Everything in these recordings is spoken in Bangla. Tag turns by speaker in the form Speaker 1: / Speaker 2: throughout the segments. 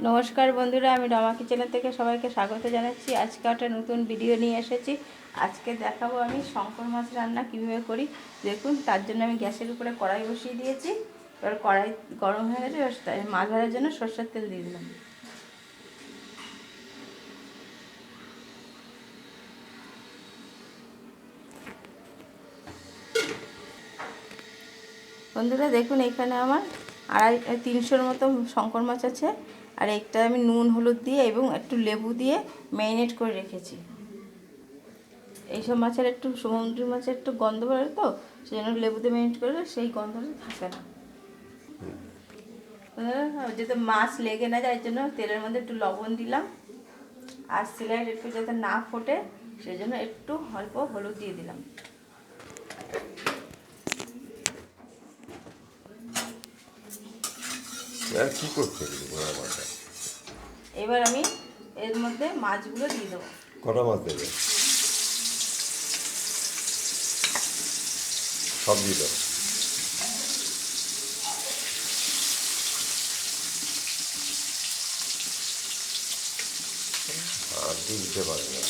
Speaker 1: নমস্কার বন্ধুরা, আমি রমা কিচেনের থেকে সবাইকে স্বাগত জানাচ্ছি। আজকে একটা নতুন ভিডিও নিয়ে এসেছি। আজকে দেখাবো আমি শঙ্কর মাছ রান্না কীভাবে করি। দেখুন, তার জন্য আমি গ্যাসের উপরে কড়াই বসিয়ে দিয়েছি। এবার কড়াই গরম হয়ে গেছে, মাছ ভাজার জন্য সরষের তেল দিয়ে দিলাম। বন্ধুরা দেখুন, এখানে আমার 300-র মতো শঙ্কর মাছ আছে। আর একটা আমি নুন হলুদ দিয়ে এবং একটু লেবু দিয়ে ম্যারিনেট করে রেখেছি। এইসব মাছের একটু সমুদ্র মাছের একটু গন্ধ বেরোয়, তো সেই জন্য লেবুতে ম্যারিনেট করলে সেই গন্ধটা থাকে না। যাতে মাছ লেগে না যায়, এর জন্য তেলের মধ্যে একটু লবণ দিলাম। আর সিলাইট একটু যাতে না ফোটে সেই জন্য একটু অল্প হলুদ দিয়ে দিলাম।
Speaker 2: কি করতে
Speaker 1: এবার আমি এর মধ্যে মাছগুলো দিয়ে দেবো।
Speaker 2: কটা মাছ দেবে? সব দিয়ে দেবো। আর দিতে পারে না।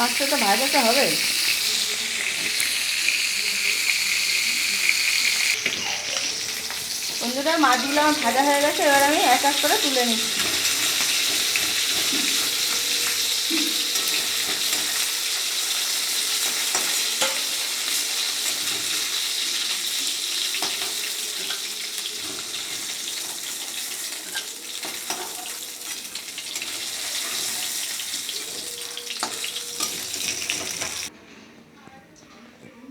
Speaker 1: মাছটা তো ভাজাতে হবে। বন্ধুরা, মাছগুলো আমার ভাজা হয়ে গেছে। এবার আমি এক এক করে তুলে নিচ্ছি।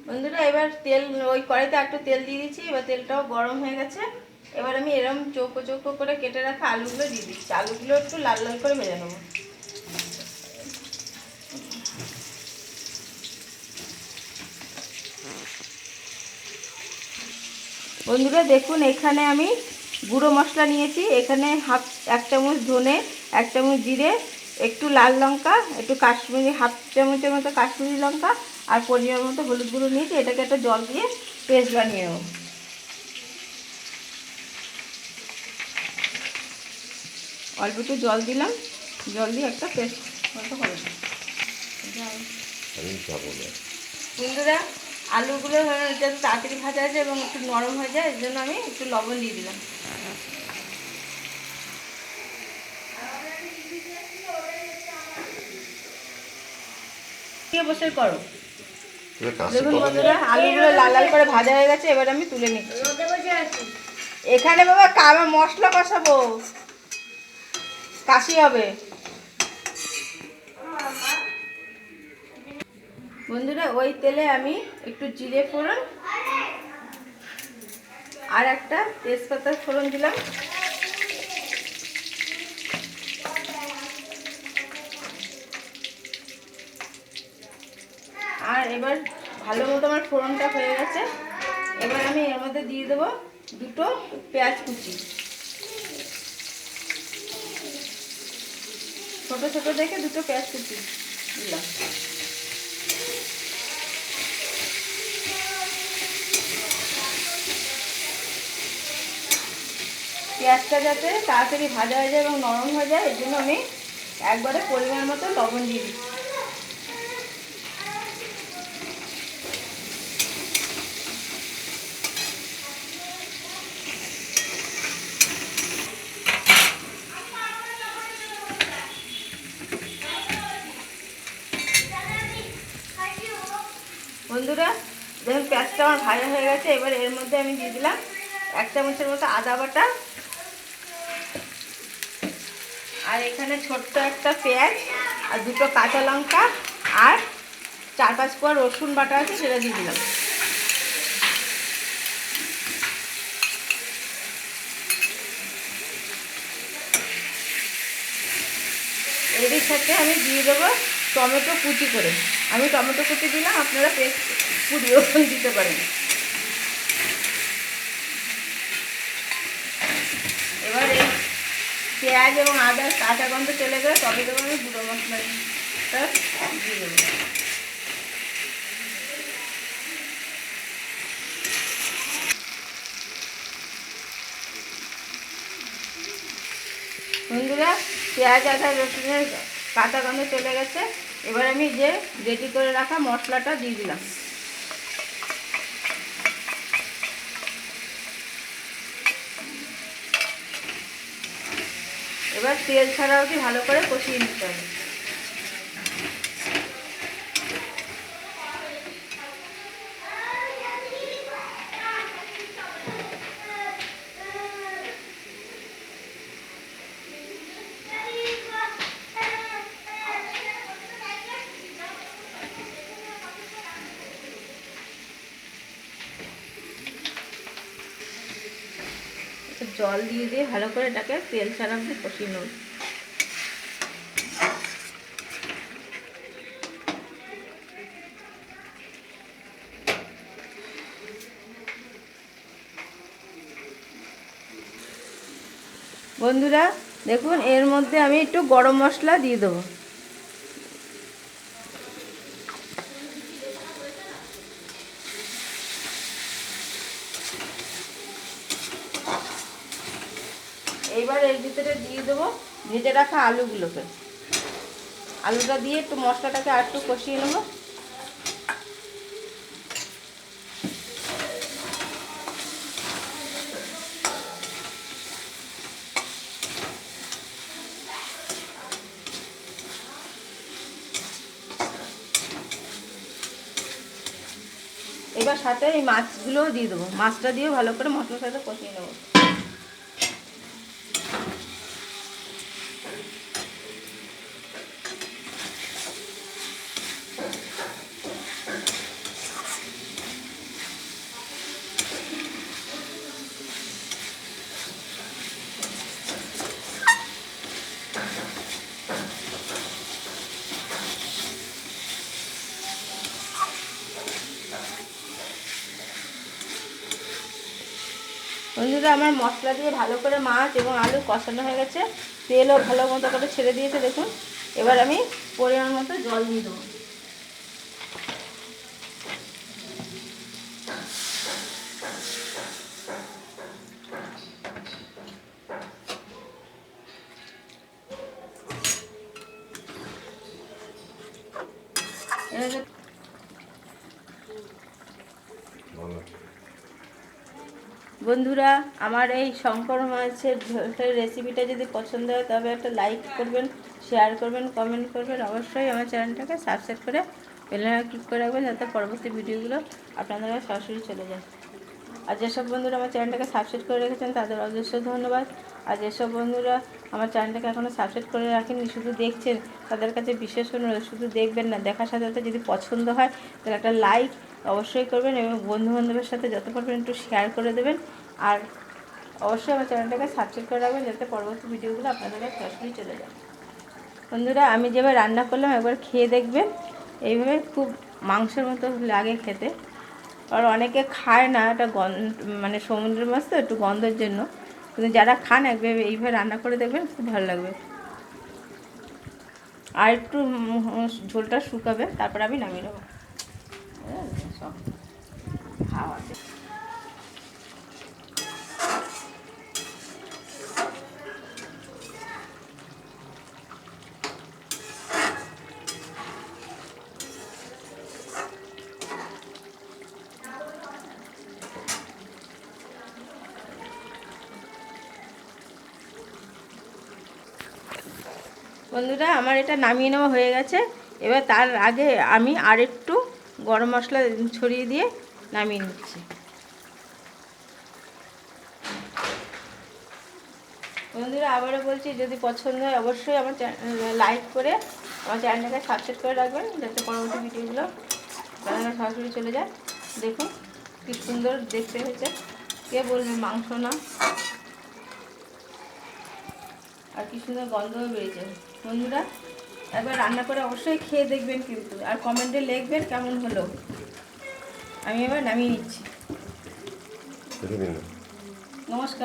Speaker 1: বন্ধুরা, এবার তেল ওই কড়াইতে একটু তেল দিয়ে দিচ্ছি। এবার তেলটাও গরম হয়ে গেছে। এবার আমি এরকম চৌকো চৌকো করে কেটে রাখা আলুগুলো দিয়ে দিচ্ছি। আলুগুলো একটু লাল লাল করে ভেজে নেবো। বন্ধুরা দেখুন, এখানে আমি গুঁড়ো মশলা নিয়েছি। এখানে এক চামচ ধনে, 1 চামচ জিরে, একটু লাল লঙ্কা, একটু কাশ্মীরি হাফ চামচের মতো কাশ্মীরি লঙ্কা আর পরিমাণ মতো হলুদ গুঁড়ো নিয়েছি। এটাকে একটা জল দিয়ে পেস্ট বানিয়ে নেব। অল্প একটু জল দিলাম, জল দিয়ে একটা পেস্ট মতো করে দিই। বন্ধুরা, আলুগুলো যাতে তাড়াতাড়ি ভাজা যায় এবং একটু নরম হয়ে যায়, এর জন্য আমি একটু লবণ দিয়ে দিলাম। বসে করো। দেখুন বন্ধুরা, আলুগুলো লাল লাল করে ভাজা হয়ে গেছে। এবার আমি তুলে নিচ্ছি। এখানে বাবা আমার মশলা কষাবো, কাশি হবে। বন্ধুরা, ওই তেলে আমি একটু জিরে ফোড়ন আর একটা তেজপাতার ফোড়ন দিলাম। আর এবার ভালো মতো আমার ফোড়নটা হয়ে গেছে। এবার আমি এর মধ্যে দিয়ে দেবো 2টো পেঁয়াজ কুচি, ছোট ছোট দেখে 2টো পেঁয়াজ কুচি দিলাম। পেঁয়াজটা যাতে তাড়াতাড়ি ভাজা হয়ে যায় এবং নরম হয়ে যায়, এর জন্য আমি একবারে পরিমাণ মতো লবণ দিয়ে দিচ্ছি। বন্ধুরা দেখুন, পেঁয়াজটা আমার ভাজা হয়ে গেছে। এবার এর মধ্যে আমি দিয়ে দিলাম 1 চামচের মতো আদা বাটা। আর এখানে ছোট্ট একটা পেঁয়াজ আর 2টো কাঁচা লঙ্কা আর 4-5 কোয়া রসুন বাটা আছে, সেটা দিয়ে দিলাম। এর সাথে আমি দিয়ে দেবো টমেটো কুচি করে। আমি টমেটো কুচি দিলাম, আপনারা পেস্ট পুড়িয়েও দিতে পারেন। এবার এই পেঁয়াজ এবং আদার কাঁচা গন্ধ চলে গেলে তবে দেবো আমি গুঁড়ো মশলাটা দিয়ে দেবো। বন্ধুরা, পেঁয়াজ আদা রসুনের কাঁচা গন্ধ চলে গেছে। এবার আমি যে রেডি করে রাখা মশলাটা দিয়ে দিলাম। এবার তেল ছাড়াও কি ভালো করে কষিয়ে নিতে হবে। জল দিয়ে দিয়ে ভালো করে এটাকে তেল ছাড়া অবধি কষিয়ে নেব। বন্ধুরা দেখুন, এর মধ্যে আমি একটু গরম মশলা দিয়ে দেবো। এইবার এর ভিতরে দিয়ে দেবো ভেজে রাখা আলুগুলোকে। আলুটা দিয়ে একটু মশলাটাকে আর একটু কষিয়ে নেবো। এবার সাথে এই মাছগুলোও দিয়ে দেবো। মাছটা দিয়ে ভালো করে মশলার সাথে কষিয়ে নেবো। বন্ধুরা, আমার মশলা দিয়ে ভালো করে মাছ এবং আলু কষানো হয়ে গেছে। তেলও ভালো মতো করে ছেড়ে দিয়েছে দেখুন। এবার আমি পরিমাণ মতো জল দিয়ে দেবো। বন্ধুরা, আমার এই শঙ্কর মাছের ঝোলের রেসিপিটা যদি পছন্দ হয় তবে একটা লাইক করবেন, শেয়ার করবেন, কমেন্ট করবেন। অবশ্যই আমার চ্যানেলটাকে সাবস্ক্রাইব করে বেল আইকনে ক্লিক করে রাখবেন যাতে পরবর্তী ভিডিওগুলো আপনাদের কাছে সরাসরি চলে যায়। আর যেসব বন্ধুরা আমার চ্যানেলটাকে সাবস্ক্রাইব করে রেখেছেন তাদের অজস্র ধন্যবাদ। আর যেসব বন্ধুরা আমার চ্যানেলটাকে এখনও সাবস্ক্রাইব করে রাখেননি, শুধু দেখছেন, তাদের কাছে বিশেষ অনুরোধ, শুধু দেখবেন না, দেখার সাথে সাথে যদি পছন্দ হয় তাহলে একটা লাইক অবশ্যই করবেন এবং বন্ধুবান্ধবের সাথে যত পারবেন একটু শেয়ার করে দেবেন। আর অবশ্যই আমার চ্যানেলটাকে সাবস্ক্রাইব করে রাখবেন যাতে পরবর্তী ভিডিওগুলো আপনাদের কাছে সরাসরি চলে যায়। বন্ধুরা, আমি যেভাবে রান্না করলাম একবার খেয়ে দেখবেন। এইভাবে খুব মাংসের মতো লাগে খেতে। আর অনেকে খায় না, এটা মানে সমুদ্রের মাছ তো একটু গন্ধের জন্য, কিন্তু যারা খান একভাবে এইভাবে রান্না করে দেখবেন, খুব ভালো লাগবে। আর একটু ঝোলটা শুকাবে, তারপর আমি নামিয়ে নেবো। সব খাওয়াতে বন্ধুরা, আমার এটা নামিয়ে নেওয়া হয়ে গেছে। এবার তার আগে আমি আর একটু গরম মশলা ছড়িয়ে দিয়ে নামিয়ে নিচ্ছি। বন্ধুরা, আবারও বলছি, যদি পছন্দ হয় অবশ্যই আমার লাইক করে আমার চ্যানেলটাকে সাবস্ক্রাইব করে রাখবেন যাতে পরবর্তী ভিডিওগুলো আপনারা সরাসরি চলে যায়। দেখুন কি সুন্দর দেখতে হয়েছে, কে বলবে মাংস না, আর কি সুন্দর গন্ধও বেরিয়েছে। বন্ধুরা একবার রান্না করে অবশ্যই খেয়ে দেখবেন কিন্তু, আর কমেন্টে লিখবেন কেমন হলো। আমি এবার নামিয়ে নিচ্ছি।
Speaker 2: দেখে দিন।
Speaker 1: নমস্কার।